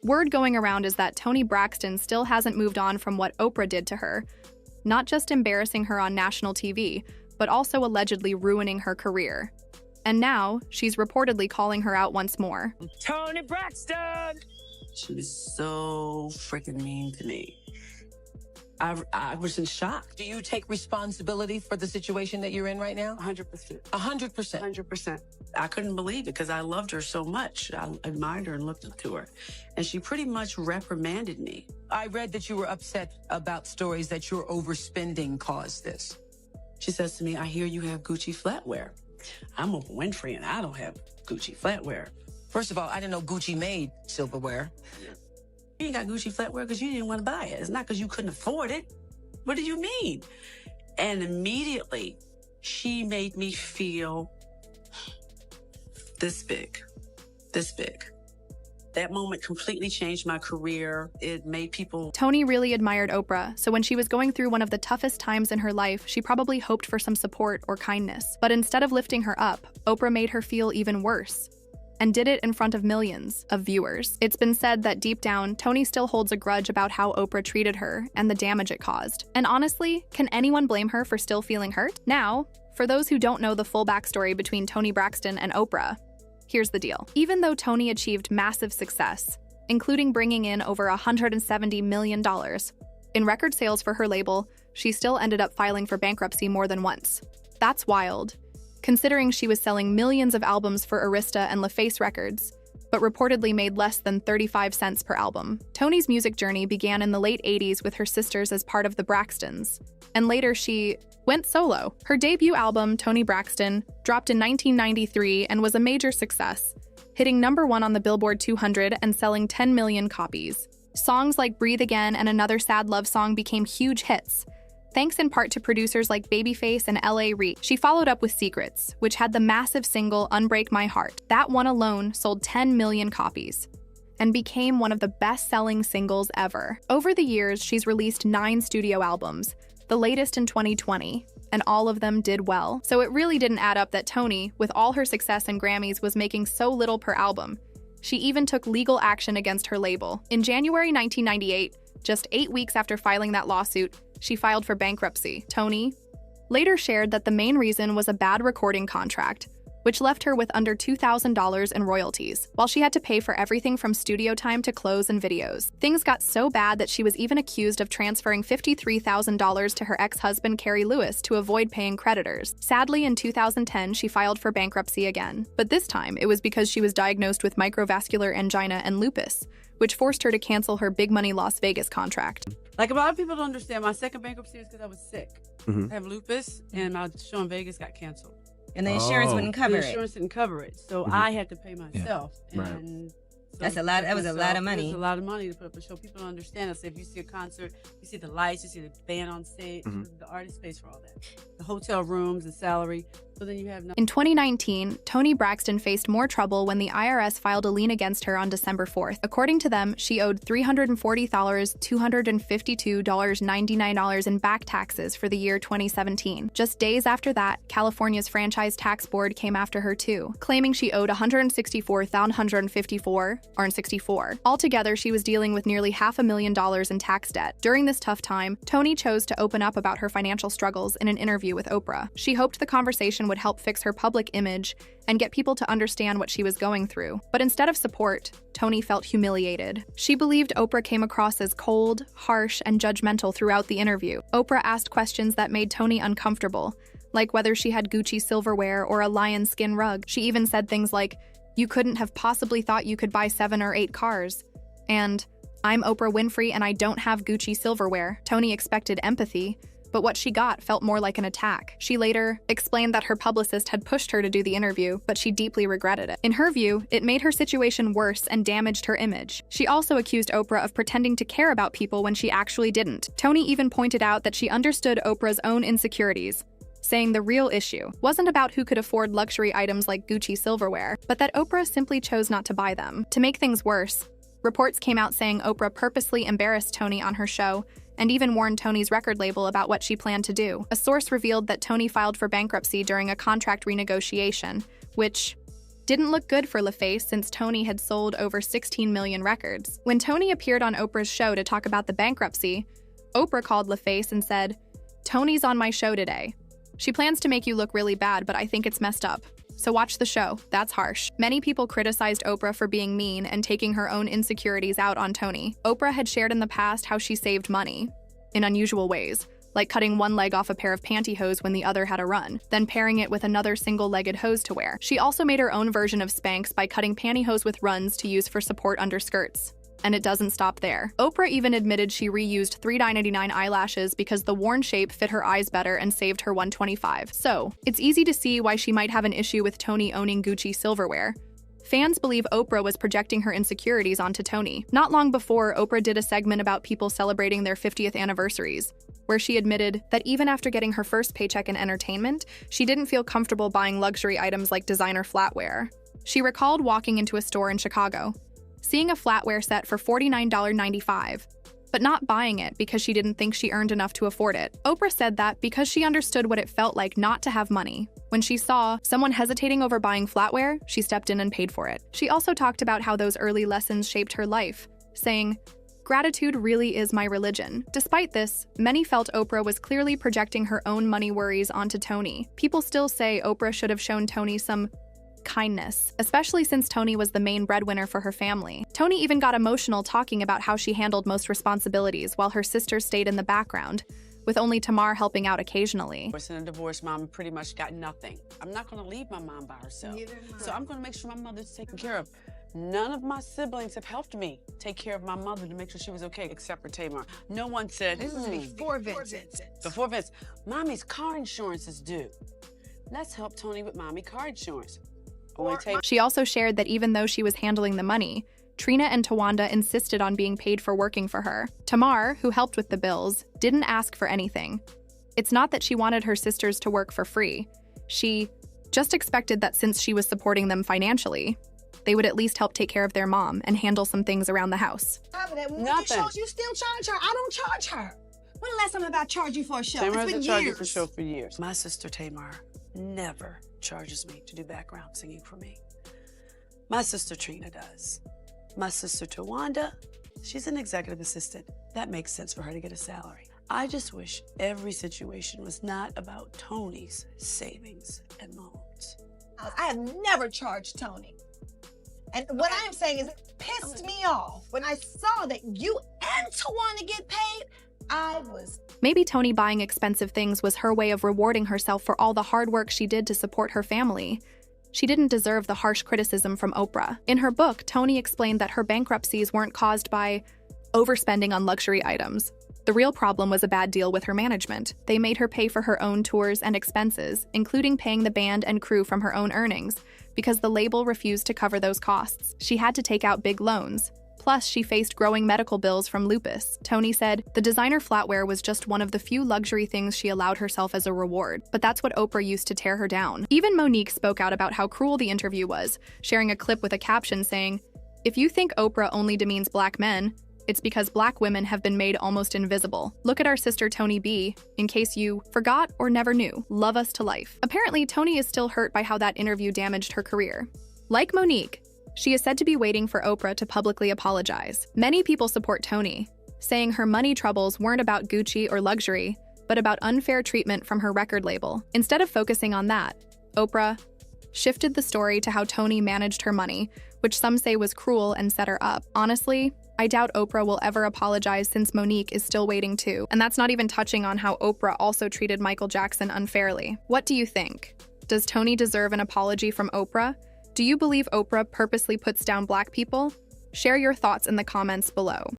Word going around is that Toni Braxton still hasn't moved on from what Oprah did to her, not just embarrassing her on national TV, but also allegedly ruining her career. And now, she's reportedly calling her out once more. Toni Braxton! She was so freaking mean to me. I was in shock. Do you take responsibility for the situation that you're in right now? 100%. 100%. 100%. I couldn't believe it because I loved her so much. I admired her and looked up to her. And she pretty much reprimanded me. I read that you were upset about stories that your overspending caused this. She says to me, I hear you have Gucci flatware. I'm Oprah Winfrey and I don't have Gucci flatware. First of all, I didn't know Gucci made silverware. You ain't got Gucci flatware because you didn't want to buy it. It's not because you couldn't afford it. What do you mean? And immediately, she made me feel this big. This big. That moment completely changed my career. It made people... Toni really admired Oprah, so when she was going through one of the toughest times in her life, she probably hoped for some support or kindness. But instead of lifting her up, Oprah made her feel even worse, and did it in front of millions of viewers. It's been said that deep down, Toni still holds a grudge about how Oprah treated her and the damage it caused. And honestly, can anyone blame her for still feeling hurt? Now, for those who don't know the full backstory between Toni Braxton and Oprah, here's the deal. Even though Toni achieved massive success, including bringing in over $170 million in record sales for her label, she still ended up filing for bankruptcy more than once. That's wild, considering she was selling millions of albums for Arista and LaFace Records, but reportedly made less than 35 cents per album. Toni's music journey began in the late 80s with her sisters as part of the Braxtons, and later she went solo. Her debut album, Toni Braxton, dropped in 1993 and was a major success, hitting #1 on the Billboard 200 and selling 10 million copies. Songs like Breathe Again and Another Sad Love Song became huge hits, thanks in part to producers like Babyface and L.A. Reid. She followed up with Secrets, which had the massive single Unbreak My Heart. That one alone sold 10 million copies and became one of the best-selling singles ever. Over the years, she's released 9 studio albums, the latest in 2020, and all of them did well. So it really didn't add up that Toni, with all her success and Grammys, was making so little per album. She even took legal action against her label. In January 1998, just 8 weeks after filing that lawsuit, she filed for bankruptcy. Toni later shared that the main reason was a bad recording contract, which left her with under $2,000 in royalties, while she had to pay for everything from studio time to clothes and videos. Things got so bad that she was even accused of transferring $53,000 to her ex-husband Kerry Lewis to avoid paying creditors. Sadly, in 2010, she filed for bankruptcy again, but this time it was because she was diagnosed with microvascular angina and lupus, which forced her to cancel her big-money Las Vegas contract. Like a lot of people don't understand, my second bankruptcy is because I was sick. I have lupus, and my show in Vegas got canceled. And the insurance wouldn't cover it. The insurance didn't cover it, so I had to pay myself. Yeah. And so that's a lot. That was a lot of money. It was a lot of money to put up a show. People don't understand us. If you see a concert, you see the lights, you see the band on stage. The artist pays for all that. The hotel rooms, the salary. So then you have no. In 2019, Toni Braxton faced more trouble when the IRS filed a lien against her on December 4th. According to them, she owed $340,252.99 in back taxes for the year 2017. Just days after that, California's franchise tax board came after her too, claiming she owed $164,154. Altogether, she was dealing with nearly $500,000 in tax debt. During this tough time, Toni chose to open up about her financial struggles in an interview with Oprah. She hoped the conversation would help fix her public image and get people to understand what she was going through. But instead of support, Toni felt humiliated. She believed Oprah came across as cold, harsh, and judgmental throughout the interview. Oprah asked questions that made Toni uncomfortable, like whether she had Gucci silverware or a lion skin rug. She even said things like, "You couldn't have possibly thought you could buy 7 or 8 cars," and "I'm Oprah Winfrey and I don't have Gucci silverware." Toni expected empathy, but what she got felt more like an attack. She later explained that her publicist had pushed her to do the interview, but she deeply regretted it. In her view, it made her situation worse and damaged her image. She also accused Oprah of pretending to care about people when she actually didn't. Toni even pointed out that she understood Oprah's own insecurities, saying the real issue wasn't about who could afford luxury items like Gucci silverware, but that Oprah simply chose not to buy them. To make things worse, reports came out saying Oprah purposely embarrassed Toni on her show and even warned Toni's record label about what she planned to do. A source revealed that Toni filed for bankruptcy during a contract renegotiation, which didn't look good for LaFace since Toni had sold over 16 million records. When Toni appeared on Oprah's show to talk about the bankruptcy, Oprah called LaFace and said, "Toni's on my show today. She plans to make you look really bad, but I think it's messed up. So watch the show. That's harsh." Many people criticized Oprah for being mean and taking her own insecurities out on Toni. Oprah had shared in the past how she saved money in unusual ways, like cutting one leg off a pair of pantyhose when the other had a run, then pairing it with another single-legged hose to wear. She also made her own version of Spanx by cutting pantyhose with runs to use for support under skirts. And it doesn't stop there. Oprah even admitted she reused $3.99 eyelashes because the worn shape fit her eyes better and saved her $125. So, it's easy to see why she might have an issue with Toni owning Gucci silverware. Fans believe Oprah was projecting her insecurities onto Toni. Not long before, Oprah did a segment about people celebrating their 50th anniversaries, where she admitted that even after getting her first paycheck in entertainment, she didn't feel comfortable buying luxury items like designer flatware. She recalled walking into a store in Chicago, seeing a flatware set for $49.95, but not buying it because she didn't think she earned enough to afford it. Oprah said that because she understood what it felt like not to have money. When she saw someone hesitating over buying flatware, she stepped in and paid for it. She also talked about how those early lessons shaped her life, saying, "Gratitude really is my religion." Despite this, many felt Oprah was clearly projecting her own money worries onto Toni. People still say Oprah should have shown Toni some kindness, especially since Toni was the main breadwinner for her family. Toni even got emotional talking about how she handled most responsibilities while her sister stayed in the background, with only Tamar helping out occasionally. In a divorce, mom pretty much got nothing. I'm not going to leave my mom by herself. So I'm going to make sure my mother's taken care of. None of my siblings have helped me take care of my mother to make sure she was okay, except for Tamar. No one said, This is before Vincent. Before Vince, Mommy's car insurance is due. Let's help Toni with Mommy car insurance. She also shared that even though she was handling the money, Trina and Tawanda insisted on being paid for working for her. Tamar, who helped with the bills, didn't ask for anything. It's not that she wanted her sisters to work for free. She just expected that since she was supporting them financially, they would at least help take care of their mom and handle some things around the house. Nothing. You still charge her. I don't charge her. When the last time I charged you for a show? Tamar It's been hasn't charged you years. for a show for years. My sister Tamar never charges me to do background singing for me. My sister Trina does. My sister Tawanda, she's an executive assistant. That makes sense for her to get a salary. I just wish every situation was not about Toni's savings and loans. I have never charged Toni. And what I'm saying is, it pissed me off when I saw that you and Tawanda get paid. I was... Maybe Toni buying expensive things was her way of rewarding herself for all the hard work she did to support her family. She didn't deserve the harsh criticism from Oprah. In her book, Toni explained that her bankruptcies weren't caused by overspending on luxury items. The real problem was a bad deal with her management. They made her pay for her own tours and expenses, including paying the band and crew from her own earnings, because the label refused to cover those costs. She had to take out big loans. Plus, she faced growing medical bills from lupus. Toni said, the designer flatware was just one of the few luxury things she allowed herself as a reward, but that's what Oprah used to tear her down. Even Monique spoke out about how cruel the interview was, sharing a clip with a caption saying, "If you think Oprah only demeans black men, it's because black women have been made almost invisible. Look at our sister Toni B, in case you forgot or never knew. Love us to life." Apparently, Toni is still hurt by how that interview damaged her career. Like Monique, she is said to be waiting for Oprah to publicly apologize. Many people support Toni, saying her money troubles weren't about Gucci or luxury, but about unfair treatment from her record label. Instead of focusing on that, Oprah shifted the story to how Toni managed her money, which some say was cruel and set her up. Honestly, I doubt Oprah will ever apologize since Monique is still waiting too. And that's not even touching on how Oprah also treated Michael Jackson unfairly. What do you think? Does Toni deserve an apology from Oprah? Do you believe Oprah purposely puts down black people? Share your thoughts in the comments below.